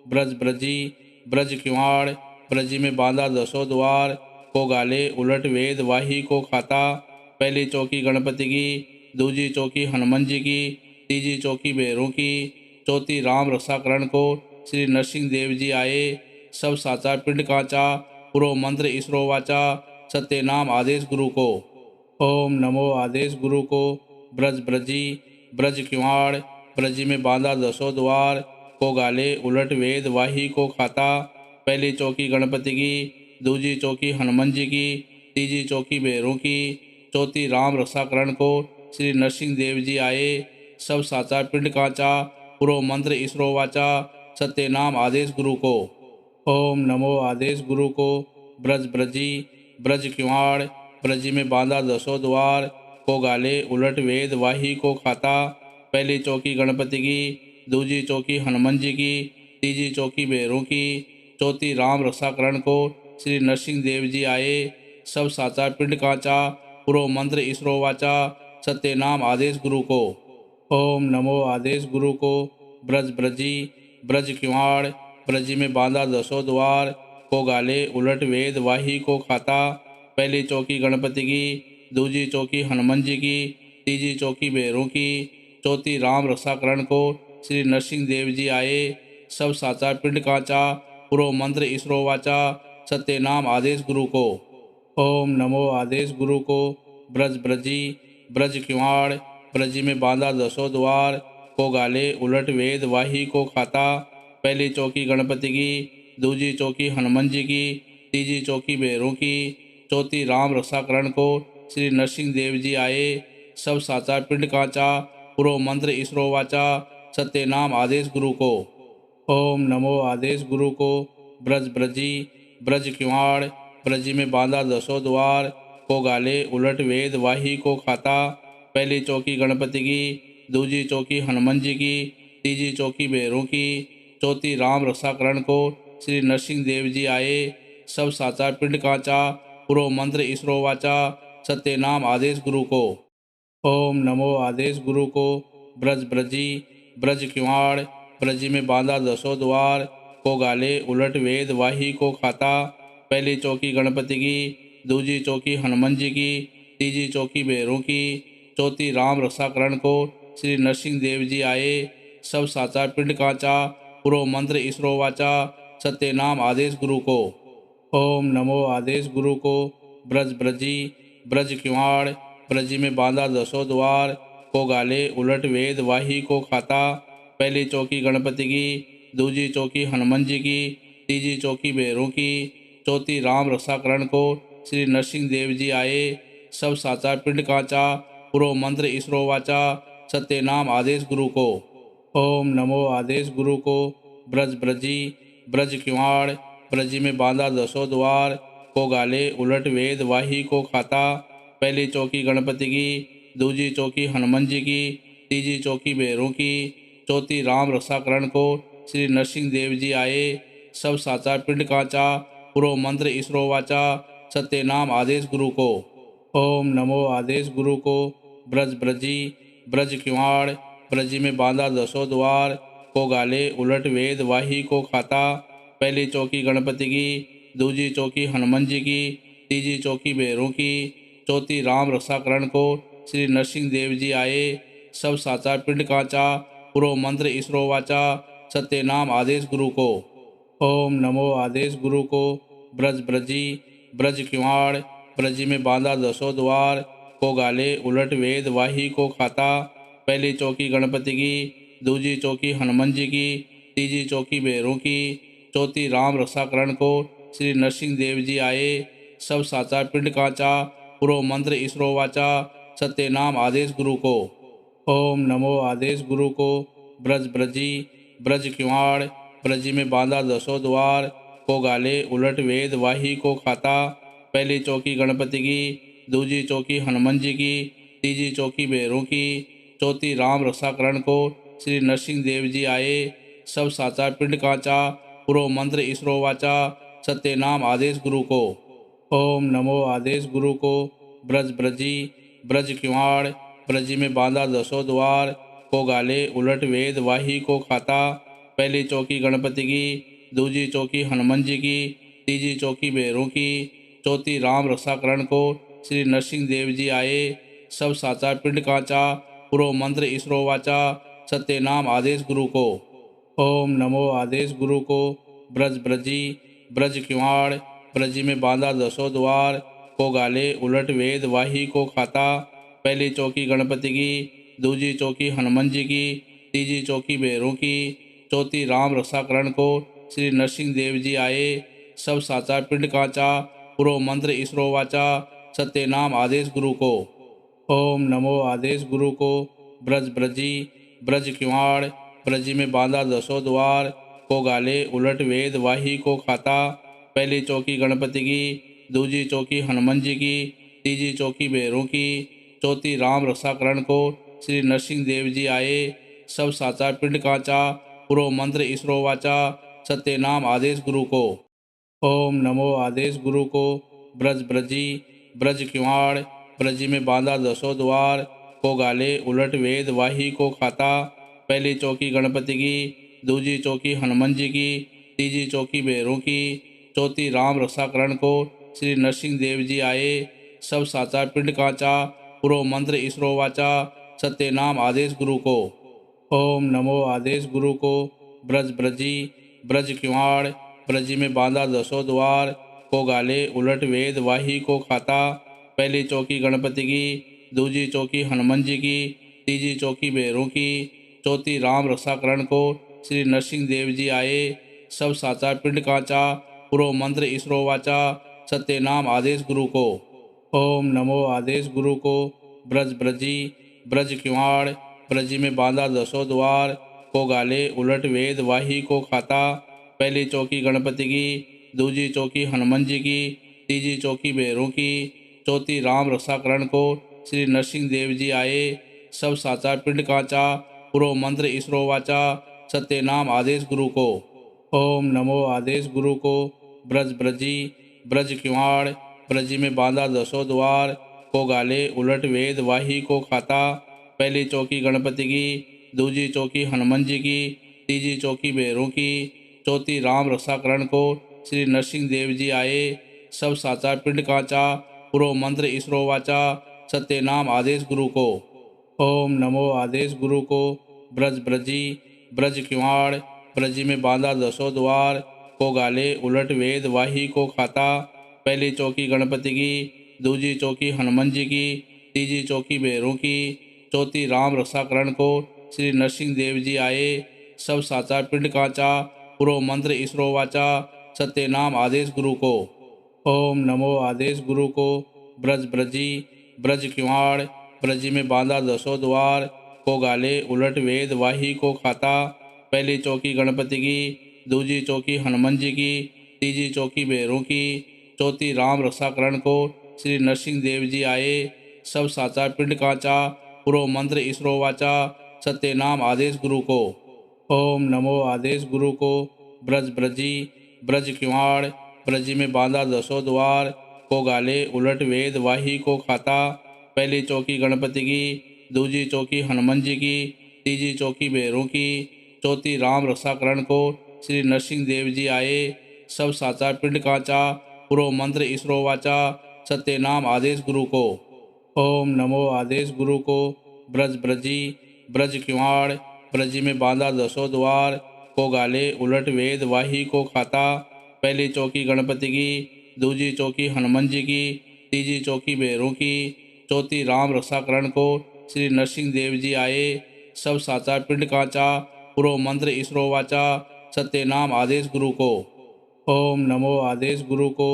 ब्रज ब्रजी ब्रज किवाड़, ब्रजी में बांधा दसों द्वार, को गाले उलट वेद वाही को खाता। पहली चौकी गणपति की, दूजी चौकी हनुमान जी की, तीजी चौकी भैरों की, चौथी राम रक्षाकरण को श्री नरसिंह देव जी आए। सब साचा पिंड कांचा, पुरो मंत्र इसरो वाचा, सत्य नाम आदेश गुरु को। ओम नमो आदेश गुरु को। ब्रज ब्रजी ब्रज किवाड़, ब्रजी में बांधा दसों द्वार, को गाले उलट वेद वाही को खाता। पहली चौकी गणपति की, दूजी चौकी हनुमान जी की, तीजी चौकी भैरों की, चौथी राम रक्षाकरण को श्री नरसिंह देव जी आए। सब साचा पिंड कांचा, पुरो मंत्र इसरो वाचा, सत्य नाम आदेश गुरु को। ओम नमो आदेश गुरु को। ब्रज ब्रजी ब्रज किवाड़, ब्रजी में बांधा दसों द्वार, को गाले उलट वेद वाही को खाता। पहली चौकी गणपति की, दूजी चौकी हनुमान जी की, तीजी चौकी भैरों की, चौथी राम रक्षाकरण को श्री नरसिंह देव जी आए। सब साचा पिंड कांचा, पुरो मंत्र इसरो वाचा, सत्य नाम आदेश गुरु को। ओम नमो आदेश गुरु को। ब्रज ब्रजी ब्रज किवाड़, ब्रजी में बांधा दसों द्वार, को गाले उलट वेद वाही को खाता। पहली चौकी गणपति की, दूजी चौकी हनुमान जी की, तीजी चौकी भैरों की, चौथी राम रक्षाकरण को श्री नरसिंह देव जी आए। सब साचा पिंड कांचा, पुरो मंत्र इसरो वाचा, सत्य नाम आदेश गुरु को। ओम नमो आदेश गुरु को। ब्रज ब्रजी ब्रज किवाड़, ब्रजी में बांधा दसों द्वार, को गाले उलट वेद वाही को खाता। पहली चौकी गणपति की, दूजी चौकी हनुमान जी की, तीजी चौकी भैरों की, चौथी राम रक्षाकरण को श्री नरसिंह देव जी आए सब साचा पिंड कांचा पुरो मंत्र इसरो वाचा सत्य नाम आदेश गुरु को। ओम नमो आदेश गुरु को ब्रज ब्रजी ब्रज किवाड़ ब्रजी में बांधा दसों द्वार को गाले उलट वेद वाही को खाता। पहली चौकी गणपति की, दूजी चौकी हनुमान जी की, तीजी चौकी भैरों की, चौथी राम रक्षाकरण को श्री नरसिंह देव जी आए सब साचा पिंड कांचा पुरो मंत्र इसरो वाचा सत्य नाम आदेश गुरु को। ओम नमो आदेश गुरु को ब्रज ब्रजी ब्रज किवाड़ ब्रजी में बांधा दसों द्वार को गाले उलट वेद वाही को खाता। पहली चौकी गणपति की, दूजी चौकी हनुमान जी की, तीजी चौकी भैरों की, चौथी राम रक्षाकरण को श्री नरसिंह देव जी आए सब साचा पिंड कांचा पुरो मंत्र इसरो वाचा सत्य नाम आदेश गुरु को। ओम नमो आदेश गुरु को ब्रज ब्रजी ब्रज किवाड़ ब्रजी में बांधा दसों द्वार को गाले उलट वेद वाही को खाता। पहली चौकी गणपति की, दूजी चौकी हनुमान जी की, तीजी चौकी भैरों की, चौथी राम रक्षाकरण को श्री नरसिंह देव जी आए सब साचा पिंड कांचा पुरो मंत्र इसरो वाचा सत्य नाम आदेश गुरु को। ओम नमो आदेश गुरु को ब्रज ब्रजी ब्रज किवाड़ ब्रजी में बांधा दसों द्वार को गाले उलट वेद वाही को खाता। पहली चौकी गणपति की, दूजी चौकी हनुमान जी की, तीजी चौकी भैरों की, चौथी राम रक्षाकरण को श्री नरसिंह देव जी आए सब साचा पिंड कांचा पुरो मंत्र इसरो वाचा सत्य नाम आदेश गुरु को। ओम नमो आदेश गुरु को ब्रज ब्रजी ब्रज किवाड़ ब्रजी में बांधा दसों द्वार को गाले उलट वेद वाही को खाता। पहली चौकी गणपति की, दूजी चौकी हनुमान जी की, तीजी चौकी भैरों की, चौथी राम रक्षाकरण को श्री नरसिंह देव जी आए सब साचा पिंड कांचा पुरो मंत्र इसरो वाचा सत्य नाम आदेश गुरु को। ओम नमो आदेश गुरु को ब्रज ब्रजी ब्रज किवाड़ ब्रजी में बांधा दसों द्वार को गाले उलट वेद वाही को खाता। पहली चौकी गणपति की, दूजी चौकी हनुमान जी की, तीजी चौकी भैरों की, चौथी राम रक्षाकरण को श्री नरसिंह देव जी आए सब साचा पिंड कांचा पुरो मंत्र इसरो वाचा सत्य नाम आदेश गुरु को। ओम नमो आदेश गुरु को ब्रज ब्रजी ब्रज किवाड़ ब्रजी में बांधा दसों द्वार को गाले उलट वेद वाही को खाता। पहली चौकी गणपति की, दूजी चौकी हनुमान जी की, तीजी चौकी भैरों की, चौथी राम रक्षाकरण को श्री नरसिंह देव जी आए सब साचा पिंड कांचा पुरो मंत्र इसरो वाचा सत्य नाम आदेश गुरु को। ओम नमो आदेश गुरु को ब्रज ब्रजी ब्रज किवाड़ ब्रजी में बांधा दसों द्वार को गाले उलट वेद वाही को खाता। पहली चौकी गणपति की, दूजी चौकी हनुमान जी की, तीजी चौकी भैरों की, चौथी राम रक्षाकरण को श्री नरसिंह देव जी आए सब साचा पिंड कांचा पुरो मंत्र इसरो वाचा सत्य नाम आदेश गुरु को। ओम नमो आदेश गुरु को ब्रज ब्रजी ब्रज किवाड़ ब्रजी में बांधा दसों द्वार को गाले उलट वेद वाही को खाता। पहली चौकी गणपति की, दूजी चौकी हनुमान जी की, तीजी चौकी भैरों की, चौथी राम रक्षाकरण को श्री नरसिंह देव जी आए सब साचा पिंड कांचा पुरो मंत्र इसरो वाचा सत्य नाम आदेश गुरु को। ओम नमो आदेश गुरु को ब्रज ब्रजी ब्रज किवाड़ ब्रजी में बांधा दसों द्वार को गाले उलट वेद वाही को खाता। पहली चौकी गणपति की, दूजी चौकी हनुमान जी की, तीजी चौकी भैरों की, चौथी राम रक्षाकरण को श्री नरसिंह देव जी आए सब साचा पिंड कांचा पुरो मंत्र इसरो वाचा सत्य नाम आदेश गुरु को। ओम नमो आदेश गुरु को ब्रज ब्रजी ब्रज किवाड़ ब्रजी में बांधा दसों द्वार को गाले उलट वेद वाही को खाता। पहली चौकी गणपति की, दूजी चौकी हनुमान जी की, तीजी चौकी भैरों की, चौथी राम रक्षाकरण को श्री नरसिंह देव जी आए सब साचा पिंड कांचा पुरो मंत्र इसरो वाचा सत्य नाम आदेश गुरु को। ओम नमो आदेश गुरु को ब्रज ब्रजी ब्रज किवाड़ ब्रजी में बांधा दसों द्वार को गाले उलट वेद वाही को खाता। पहली चौकी गणपति की, दूजी चौकी हनुमान जी की, तीजी चौकी भैरों की, चौथी राम रक्षाकरण को श्री नरसिंह देव जी आए सब साचा पिंड कांचा पुरो मंत्र इसरो वाचा सत्यनाम आदेश गुरु को। ओम नमो आदेश गुरु को। ब्रज ब्रजी ब्रज किवाड़ ब्रजी में बांधा दसों द्वार, को गाले उलट वेद वाही को खाता। पहली चौकी गणपति की, दूजी चौकी हनुमान जी की, तीजी चौकी भैरों की, चौथी राम रक्षाकरण को श्री नरसिंह देव जी आए। सब साचा पिंड कांचा, पुरो मंत्र इसरो वाचा, सत्यनाम आदेश गुरु को। ओम नमो आदेश गुरु को। ब्रज ब्रजी ब्रज किवाड़ ब्रजी में बांधा दसों द्वार, को गाले उलट वेद वाही को खाता। पहली चौकी गणपति की, दूजी चौकी हनुमान जी की, तीजी चौकी भैरों की, चौथी राम रक्षाकरण को श्री नरसिंह देव जी आए। सब साचा पिंड कांचा, पुरो मंत्र इसरो वाचा, सत्यनाम आदेश गुरु को। ओम नमो आदेश गुरु को। ब्रज ब्रजी ब्रज किवाड़ ब्रजी में बांधा दसों द्वार, को गाले उलट वेद वाही को खाता। पहली चौकी गणपति की, दूजी चौकी हनुमान जी की, तीजी चौकी भैरों की, चौथी राम रक्षाकरण को श्री नरसिंह देव जी आए। सब साचा पिंड कांचा, पुरो मंत्र इसरो वाचा, सत्यनाम आदेश गुरु को। ओम नमो आदेश गुरु को। ब्रज ब्रजी ब्रज किवाड़ ब्रजी में बांधा दसों द्वार, को गाले उलट वेद वाही को खाता। पहली चौकी गणपति की, दूजी चौकी हनुमान जी की, तीजी चौकी भैरों की, चौथी राम रक्षाकरण को श्री नरसिंह देव जी आए। सब साचा पिंड कांचा, पुरो मंत्र इसरो वाचा, सत्यनाम आदेश गुरु को। ओम नमो आदेश गुरु को। ब्रज ब्रजी ब्रज किवाड़ ब्रजी में बांधा दसों द्वार, को गाले उलट वेद वाही को खाता। पहली चौकी गणपति की, दूजी चौकी हनुमान जी की, तीजी चौकी भैरों की, चौथी राम रक्षाकरण को श्री नरसिंह देव जी आए। सब साचा पिंड कांचा, पुरो मंत्र इसरो वाचा, सत्यनाम आदेश गुरु को। ओम नमो आदेश गुरु को। ब्रज ब्रजी ब्रज किवाड़ ब्रजी में बांधा दसों द्वार, को गाले उलट वेद वाही को खाता। पहली चौकी गणपति की, दूजी चौकी हनुमान जी की, तीजी चौकी भैरों की, चौथी राम रक्षाकरण को श्री नरसिंह देव जी आए। सब साचा पिंड कांचा, पुरो मंत्र इसरो वाचा, सत्यनाम आदेश गुरु को। ओम नमो आदेश गुरु को।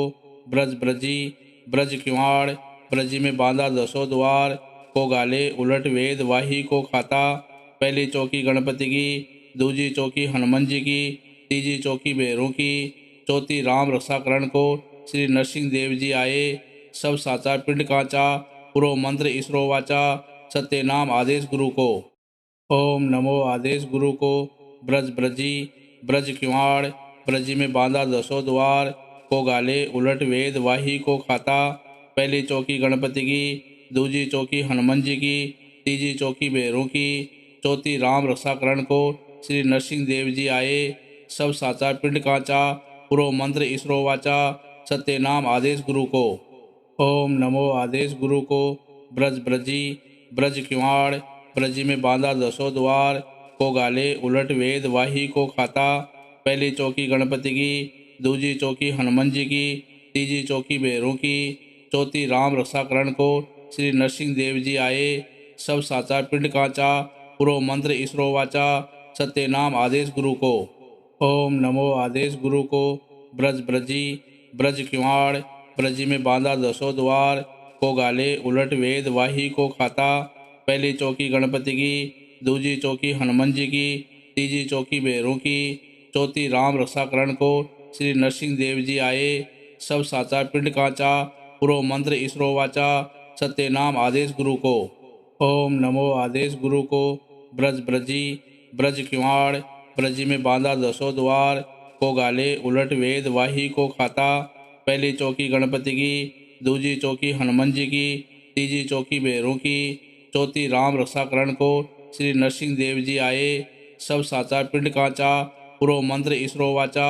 ब्रज ब्रजी ब्रज किवाड़ ब्रजी में बांधा दसों द्वार, को गाले उलट वेद वाही को खाता। पहली चौकी गणपति की, दूजी चौकी हनुमान जी की, तीजी चौकी भैरों की, चौथी राम रक्षाकरण को श्री नरसिंह देव जी आए। सब साचा पिंड कांचा, पुरो मंत्र इसरो वाचा, सत्यनाम आदेश गुरु को। ओम नमो आदेश गुरु को। ब्रज ब्रजी ब्रज किवाड़ ब्रजी में बांधा दसों द्वार, को गाले उलट वेद वाही को खाता। पहली चौकी गणपति की, दूजी चौकी हनुमान जी की, तीजी चौकी भैरों की, चौथी राम रक्षाकरण को श्री नरसिंह देव जी आए। सब साचा पिंड कांचा, पुरो मंत्र इसरो वाचा, सत्यनाम आदेश गुरु को। ओम नमो आदेश गुरु को। ब्रज ब्रजी ब्रज किवाड़ ब्रजी में बांधा दसों द्वार, को गाले उलट वेद वाही को खाता। पहली चौकी गणपति की, दूजी चौकी हनुमान जी की, तीजी चौकी भैरों की, चौथी राम रक्षाकरण को श्री नरसिंह देव जी आए। सब साचा पिंड कांचा, पुरो मंत्र इसरो वाचा, सत्यनाम आदेश गुरु को। ओम नमो आदेश गुरु को। ब्रज ब्रजी ब्रज किवाड़ ब्रजी में बांधा दसों द्वार, को गाले उलट वेद वाही को खाता। पहली चौकी गणपति की, दूजी चौकी हनुमान जी की, तीजी चौकी भैरों की, चौथी राम रक्षाकरण को श्री नरसिंह देव जी आए। सब साचा पिंड कांचा, पुरो मंत्र इसरो वाचा, सत्यनाम आदेश गुरु को। ओम नमो आदेश गुरु को। ब्रज ब्रजी ब्रज किवाड़ ब्रजी में बांधा दसों द्वार, को गाले उलट वेद वाही को खाता। पहली चौकी गणपति की, दूजी चौकी हनुमान जी की, तीजी चौकी भैरों की, चौथी राम रक्षाकरण को श्री नरसिंह देव जी आए। सब साचा पिंड कांचा, पुरो मंत्र इसरो वाचा,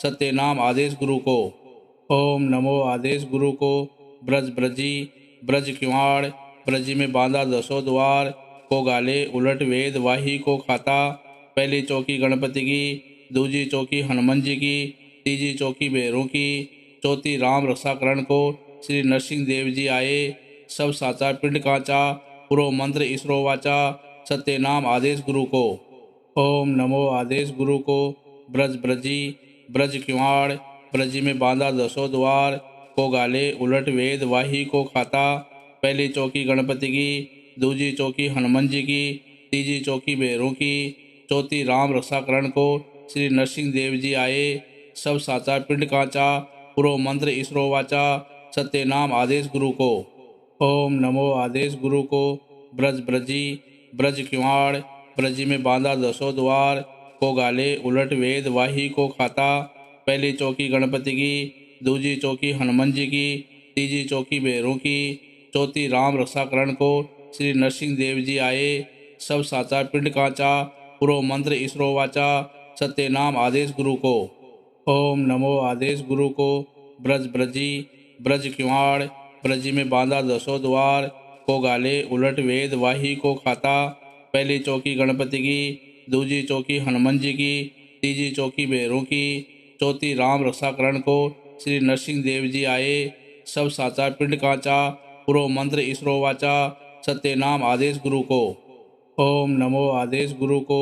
सत्यनाम आदेश गुरु को। ओम नमो आदेश गुरु को। ब्रज ब्रजी ब्रज किवाड़ ब्रजी में बांधा दसों द्वार, को गाले उलट वेद वाही को खाता। पहली चौकी गणपति की, दूजी चौकी हनुमान जी की, तीजी चौकी भैरों की, चौथी राम रक्षाकरण को श्री नरसिंह देव जी आए। सब साचा पिंड कांचा, पुरो मंत्र इसरो वाचा, सत्यनाम आदेश गुरु को। ओम नमो आदेश गुरु को। ब्रज ब्रजी ब्रज किवाड़ ब्रजी में बांधा दसों द्वार, को गाले उलट वेद वाही को खाता। पहली चौकी गणपति की, दूजी चौकी हनुमान जी की, तीजी चौकी भैरों की, चौथी राम रक्षाकरण को श्री नरसिंह देव जी आए। सब साचा पिंड काचा, पुरो मंत्र इसरो वाचा, सत्य नाम आदेश गुरु को। ओम नमो आदेश गुरु को। ब्रज ब्रजी ब्रज किवाड़, ब्रजी में बांधा दसों द्वार, को गाले उलट वेद वाही को खाता। पहली चौकी गणपति की, दूजी चौकी हनुमान जी की, तीजी चौकी भैरों की, चौथी राम रक्षाकरण को श्री नरसिंह देव जी आए। सब साचा पिंड काचा, पुरो मंत्र इसरो वाचा, सत्य नाम आदेश गुरु को। ओम नमो आदेश गुरु को। ब्रज ब्रजी ब्रज किवाड़, ब्रजी में बांधा दसों द्वार, को गाले उलट वेद वाही को खाता। पहली चौकी गणपति की, दूजी चौकी हनुमान जी की, तीजी चौकी भैरों की, चौथी राम रक्षाकरण को श्री नरसिंह देव जी आए। सब साचा पिंड काचा, पुरो मंत्र इसरो वाचा, सत्य नाम आदेश गुरु को। ओम नमो आदेश गुरु को।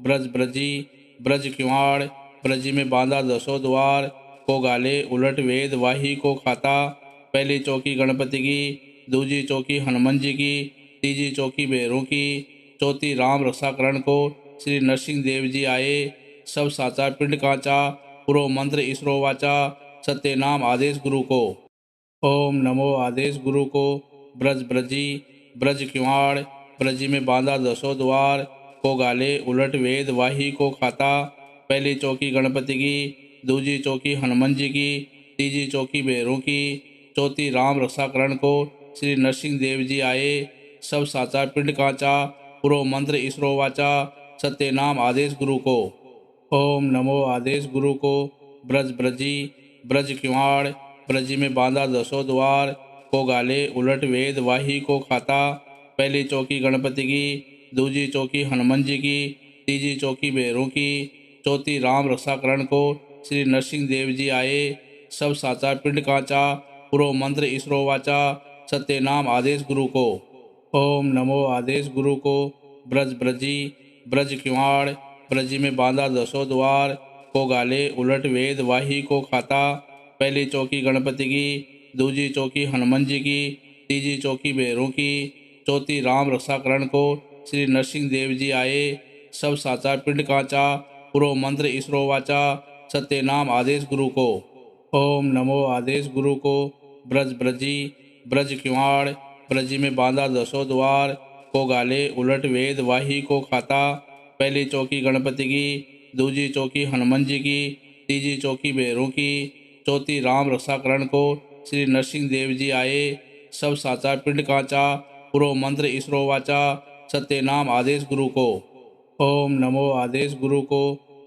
ब्रज ब्रजी ब्रज किवाड़, ब्रजी में बांधा दसों द्वार, को गाले उलट वेद वाही को खाता। पहली चौकी गणपति की, दूजी चौकी हनुमान जी की, तीजी चौकी भैरों की, चौथी राम रक्षाकरण को श्री नरसिंह देव जी आए। सब साचा पिंड काचा, पुरो मंत्र इसरो वाचा, सत्य नाम आदेश गुरु को। ओम नमो आदेश गुरु को। ब्रज ब्रजी ब्रज किवाड़, ब्रजी में बांधा दसों द्वार, को गाले उलट वेद वाही को खाता। पहली चौकी गणपति की, दूजी चौकी हनुमान जी की, तीजी चौकी भैरों की, चौथी राम रक्षाकरण को श्री नरसिंह देव जी आए। सब साचा पिंड काचा, पुरो मंत्र इसरो वाचा, सत्य नाम आदेश गुरु को। ओम नमो आदेश गुरु को। ब्रज ब्रजी ब्रज किवाड़, ब्रजी में बांधा दसों द्वार, को गाले उलट वेद वाही को खाता। पहली चौकी गणपति की, दूजी चौकी हनुमान जी की, तीजी चौकी भैरों की, चौथी राम रक्षाकरण को श्री नरसिंह देव जी आए। सब साचा पिंड काचा, पुरो मंत्र इसरो वाचा, सत्य नाम आदेश गुरु को। ओम नमो आदेश गुरु को। ब्रज ब्रजी ब्रज किवाड़, ब्रजी में बांधा दसों द्वार, को गाले उलट वेद वाही को खाता। पहली चौकी गणपति की, दूजी चौकी हनुमान जी की, तीजी चौकी भैरों की, चौथी राम रक्षाकरण को श्री नरसिंह देव जी आए। सब साचा पिंड काचा, पुरो मंत्र इसरो वाचा, सत्य नाम आदेश गुरु को। ओम नमो आदेश गुरु को। ब्रज ब्रजी ब्रज किवाड़, ब्रजी में बांधा दसों द्वार, को गाले उलट वेद वाही को खाता। पहली चौकी गणपति की, दूजी चौकी हनुमान जी की, तीजी चौकी भैरों की, चौथी राम रक्षाकरण को श्री नरसिंह देव जी आए। सब साचा पिंड काचा, पुरो मंत्र इसरो वाचा, सत्य नाम आदेश गुरु को। ओम नमो आदेश गुरु को।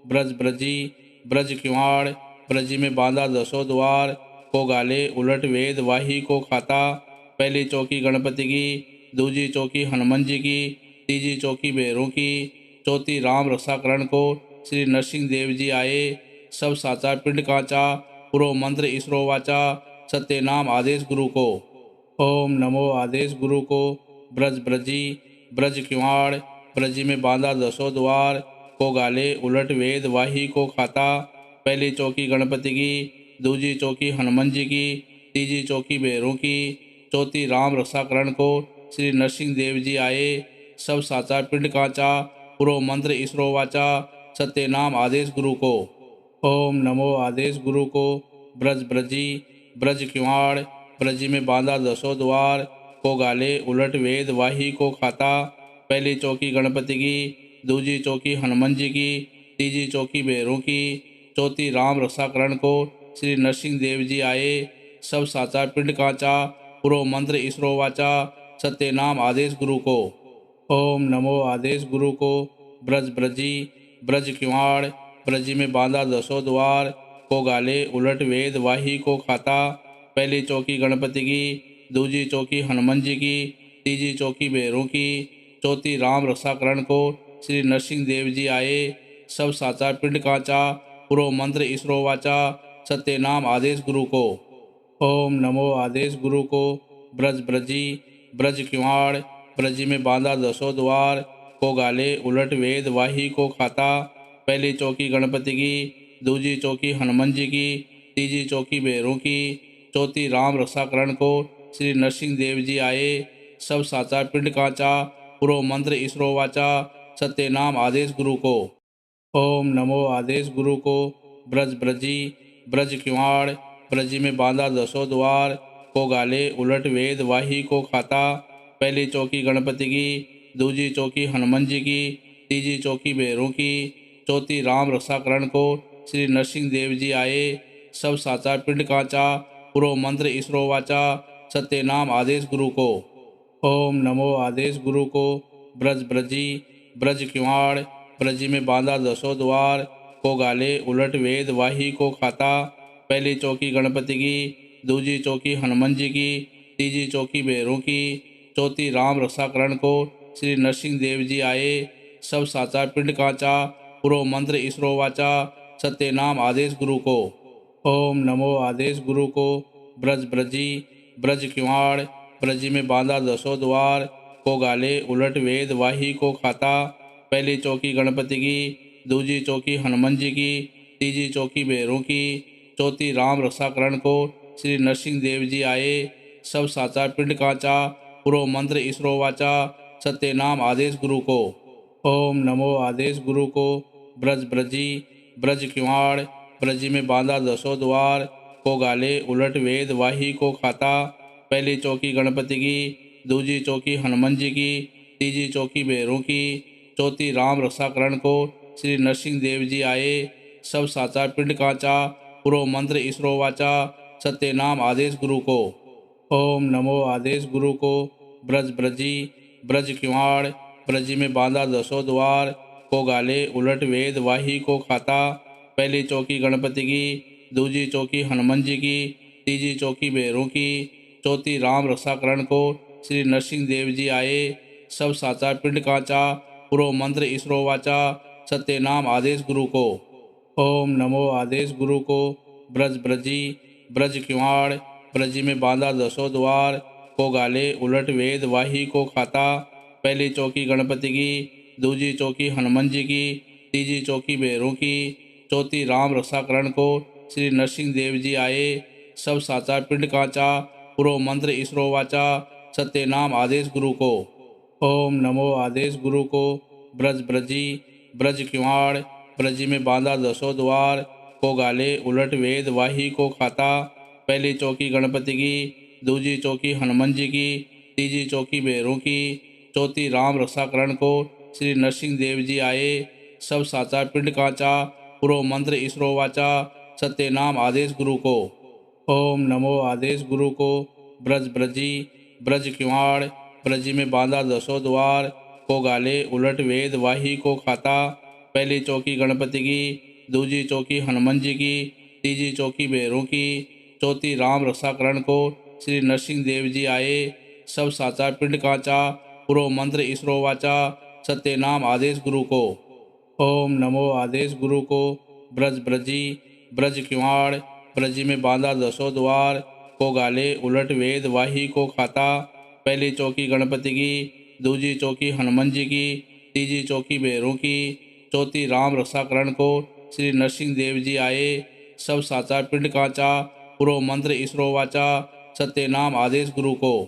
ब्रज ब्रजी ब्रज किवाड़, ब्रजी में बांधा दसों द्वार, को गाले उलट वेद वाही को खाता। पहली चौकी गणपति की, दूजी चौकी हनुमान जी की, तीजी चौकी भैरों की, चौथी राम रक्षाकरण को श्री नरसिंह देव जी आए। सब साचा पिंड काचा, पुरो मंत्र इसरो वाचा, सत्य नाम आदेश गुरु को। ओम नमो आदेश गुरु को। ब्रज ब्रजी ब्रज किवाड़, ब्रजी में बांधा दसों द्वार, को गाले उलट वेद वाही को खाता। पहली चौकी गणपति की, दूजी चौकी हनुमान जी की, तीजी चौकी भैरों की, चौथी राम रक्षाकरण को श्री नरसिंह देव जी आए। सब साचा पिंड काचा, पुरो मंत्र इसरो वाचा, सत्य नाम आदेश गुरु को। ओम नमो आदेश गुरु को। ब्रज ब्रजी ब्रज किवाड़, ब्रजी में बांधा दसों द्वार, को गाले उलट वेद वाही को खाता। पहली चौकी गणपति की, दूजी चौकी हनुमान जी की, तीजी चौकी भैरों की, चौथी राम रक्षाकरण को श्री नरसिंह देव जी आए। सब साचा पिंड काचा, पुरो मंत्र इसरो वाचा, सत्य नाम आदेश गुरु को। ओम नमो आदेश गुरु को। ब्रज ब्रजी ब्रज किवाड़, ब्रजी में बांधा दसों द्वार, को गाले उलट वेद वाही को खाता। पहली चौकी गणपति की, दूजी चौकी हनुमान जी की, तीजी चौकी भैरों की, चौथी राम रक्षाकरण को श्री नरसिंह देव जी आए। सब साचा पिंड काचा, पुरो मंत्र इसरो वाचा, सत्य नाम आदेश गुरु को। ओम नमो आदेश गुरु को। ब्रज ब्रजी ब्रज किवाड़, ब्रजी में बांधा दसों द्वार, को गाले उलट वेद वाही को खाता। पहली चौकी गणपति की, दूजी चौकी हनुमान जी की, तीजी चौकी भैरों की, चौथी राम रक्षाकरण को श्री नरसिंह देव जी आए सब साचा पिंड कांचा पुरो मंत्र इसरो वाचा सत्य नाम आदेश गुरु को। ओम नमो आदेश गुरु को ब्रज ब्रजी ब्रज किवाड़ ब्रजी में बांधा दसों द्वार को गाले उलट वेद वाही को खाता। पहली चौकी गणपति की, दूजी चौकी हनुमान जी की, तीजी चौकी भैरों की, चौथी राम रक्षाकरण को श्री नरसिंह देव जी आए सब साचा पिंड कांचा पुरो मंत्र इसरो वाचा सत्य नाम आदेश गुरु को। ओम नमो आदेश गुरु को ब्रज ब्रजी ब्रज किवाड़ ब्रजी में बांधा दसों द्वार को गाले उलट वेद वाही को खाता। पहली चौकी गणपति की, दूजी चौकी हनुमान जी की, तीजी चौकी भैरों की, चौथी राम रक्षाकरण को श्री नरसिंह देव जी आए सब साचा पिंड कांचा पुरो मंत्र इसरो वाचा सत्य नाम आदेश गुरु को। ओम नमो आदेश गुरु को ब्रज ब्रजी ब्रज किवाड़ ब्रजी में बांधा दसों द्वार को गाले उलट वेद वाही को खाता। पहली चौकी गणपति की, दूजी चौकी हनुमान जी की, तीजी चौकी भैरों की, चौथी राम रक्षाकरण को श्री नरसिंह देव जी आए सब साचा पिंड कांचा पुरो मंत्र इसरो वाचा सत्य नाम आदेश गुरु को। ओम नमो आदेश गुरु को ब्रज ब्रजी ब्रज किवाड़ ब्रजी में बांधा दसों द्वार को गाले उलट वेद वाही को खाता। पहली चौकी गणपति की, दूजी चौकी हनुमान जी की, तीजी चौकी भैरों की, चौथी राम रक्षाकरण को श्री नरसिंह देव जी आए सब साचा पिंड कांचा पुरो मंत्र इसरो वाचा सत्य नाम आदेश गुरु को। ओम नमो आदेश गुरु को ब्रज ब्रजी ब्रज किवाड़ ब्रजी में बांधा दसों द्वार को गाले उलट वेद वाही को खाता। पहली चौकी गणपति की, दूजी चौकी हनुमान जी की, तीजी चौकी भैरों की, चौथी राम रक्षाकरण को श्री नरसिंह देव जी आए सब साचा पिंड कांचा पुरो मंत्र इसरो वाचा सत्य नाम आदेश गुरु को। ओम नमो आदेश गुरु को ब्रज ब्रजी ब्रज किवाड़ ब्रजी में बांधा दसों द्वार को गाले उलट वेद वाही को खाता। पहली चौकी गणपति की, दूजी चौकी हनुमान जी की, तीजी चौकी भैरों की, चौथी राम रक्षाकरण को श्री नरसिंह देव जी आए सब साचा पिंड कांचा पुरो मंत्र इसरो वाचा सत्य नाम आदेश गुरु को। ओम नमो आदेश गुरु को ब्रज ब्रजी ब्रज किवाड़ ब्रजी में बांधा दसों द्वार को गाले उलट वेद वाही को खाता। पहली चौकी गणपति की, दूजी चौकी हनुमान जी की, तीजी चौकी भैरों की, चौथी राम रक्षाकरण को श्री नरसिंह देव जी आए सब साचा पिंड कांचा पुरो मंत्र इसरो वाचा सत्य नाम आदेश गुरु को। ओम नमो आदेश गुरु को ब्रज ब्रजी ब्रज किवाड़ ब्रजी में बांधा दसों द्वार को गाले उलट वेद वाही को खाता। पहली चौकी गणपति की, दूजी चौकी हनुमान जी की, तीजी चौकी भैरों की, चौथी राम रक्षाकरण को श्री नरसिंह देव जी आए सब साचा पिंड कांचा पुरो मंत्र इसरो वाचा सत्य नाम आदेश गुरु को। ओम नमो आदेश गुरु को ब्रज ब्रजी ब्रज किवाड़ ब्रजी में बांधा दसों द्वार को गाले उलट वेद वाही को खाता। पहली चौकी गणपति की, दूजी चौकी हनुमान जी की, तीजी चौकी भैरों की, चौथी राम रक्षाकरण को श्री नरसिंह देव जी आए सब साचा पिंड कांचा पुरो मंत्र इसरो वाचा सत्य नाम आदेश गुरु को।